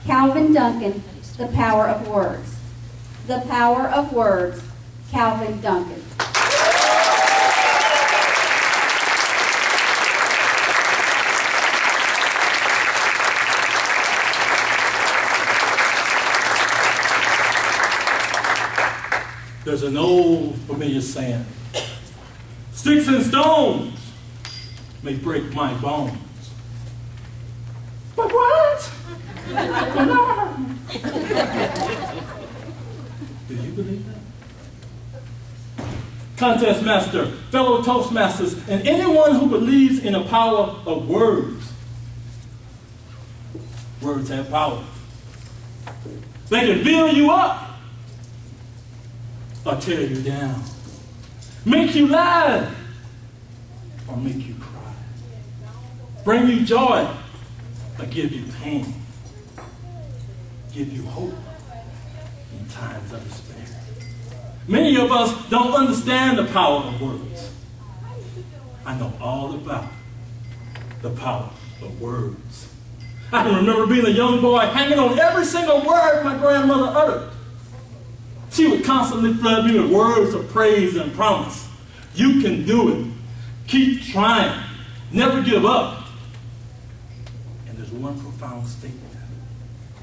Calvin Duncan, The Power of Words. The Power of Words, Calvin Duncan. There's an old familiar saying, sticks and stones may break my bones. But what? Do you believe that? Contest master, fellow Toastmasters, and anyone who believes in the power of words. Words have power. They can build you up or tear you down, make you laugh or make you cry, bring you joy or give you pain, give you hope in times of despair. Many of us don't understand the power of words. I know all about the power of words. I can remember being a young boy hanging on every single word my grandmother uttered. She would constantly flood me with words of praise and promise. You can do it. Keep trying. Never give up. And there's one profound statement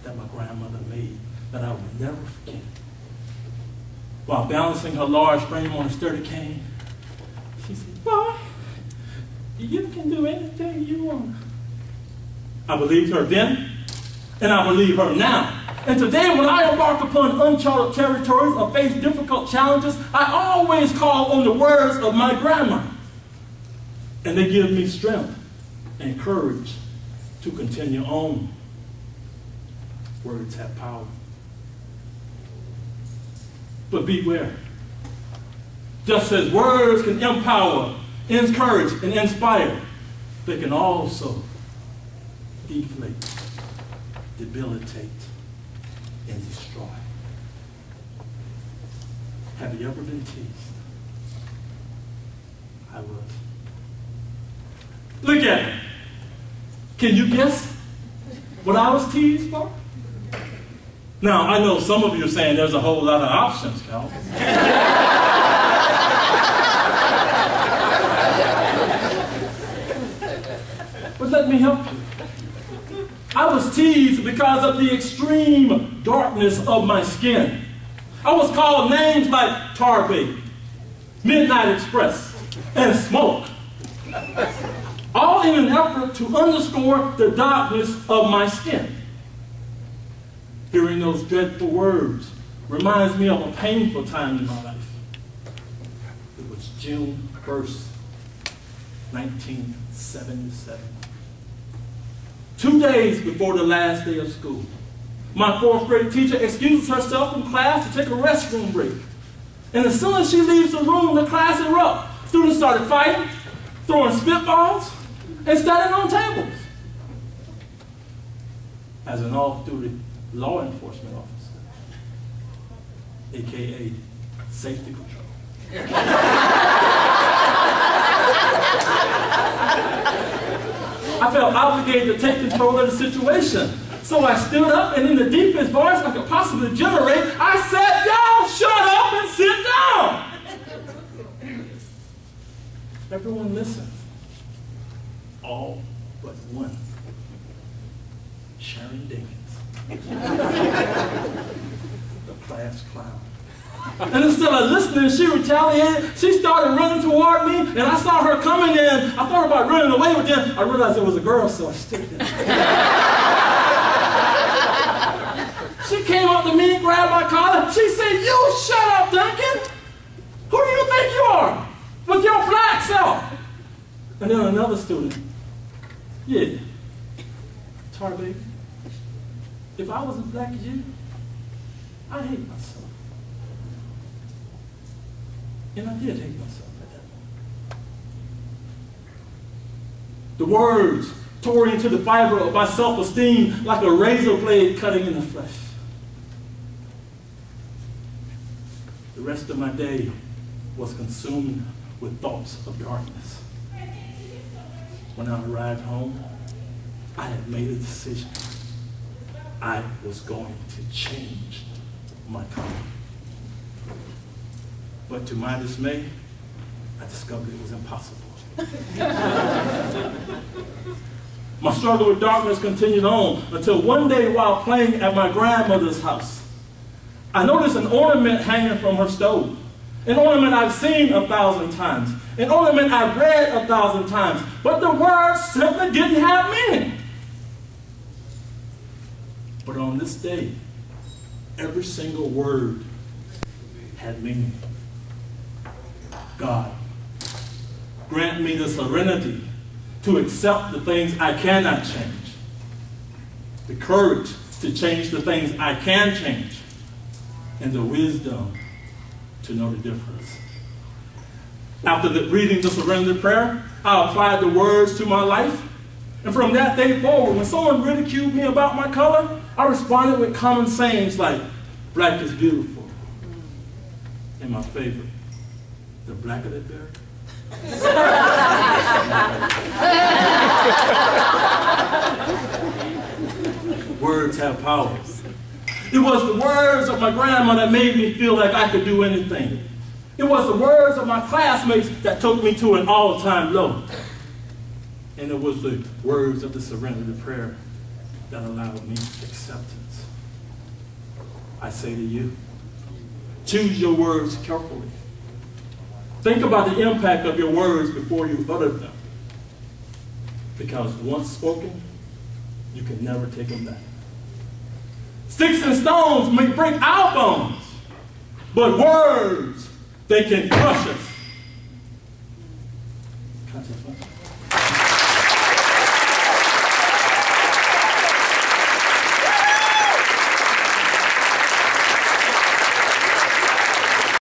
that my grandmother made that I will never forget. While balancing her large frame on a sturdy cane, she said, boy, you can do anything you want. I believed her then, and I believe her now. And today, when I embark upon uncharted territories or face difficult challenges, I always call on the words of my grandma. And they give me strength and courage to continue on. Words have power. But beware. Just as words can empower, encourage, and inspire, they can also deflate, debilitate, and destroy. Have you ever been teased? I was. Look at me. Can you guess what I was teased for? Now, I know some of you are saying there's a whole lot of options, Cal. But let me help you. I was teased because of the extreme darkness of my skin. I was called names like Tar Baby, Midnight Express, and Smoke, all in an effort to underscore the darkness of my skin. Hearing those dreadful words reminds me of a painful time in my life. It was June 1st, 1977. 2 days before the last day of school, my 4th grade teacher excuses herself from class to take a restroom break. And as soon as she leaves the room, the class erupts. Students started fighting, throwing spitballs, and standing on tables. As an off-duty law enforcement officer, aka safety patrol, I felt obligated to take control of the situation. So I stood up, and in the deepest voice I could possibly generate, I said, y'all shut up and sit down. Everyone listened. All but one. Sharon Dinkins. The class clown. And instead of listening, she retaliated. She started running toward me, and I saw her coming in. I thought about running away, but then I realized it was a girl, so I stood there. She came up to me, grabbed my collar. She said, you shut up, Duncan. Who do you think you are with your black self? And then another student. Yeah, Tar Baby, if I was as black as you, I'd hate myself. And I did hate myself at that moment. The words tore into the fiber of my self-esteem like a razor blade cutting in the flesh. The rest of my day was consumed with thoughts of darkness. When I arrived home, I had made a decision. I was going to change my color. But to my dismay, I discovered it was impossible. My struggle with darkness continued on until one day while playing at my grandmother's house, I noticed an ornament hanging from her stove. An ornament I've seen 1,000 times. An ornament I've read 1,000 times. But the words simply didn't have meaning. But on this day, every single word had meaning. God, grant me the serenity to accept the things I cannot change, the courage to change the things I can change, and the wisdom to know the difference. After reading the surrender prayer, I applied the words to my life. And from that day forward, when someone ridiculed me about my color, I responded with common sayings like, black is beautiful. And my favorite, the blacker the berry. Words have power. It was the words of my grandma that made me feel like I could do anything. It was the words of my classmates that took me to an all-time low. And it was the words of the surrender prayer that allowed me acceptance. I say to you, choose your words carefully. Think about the impact of your words before you utter them. Because once spoken, you can never take them back. Sticks and stones may break our bones, but words, they can crush us.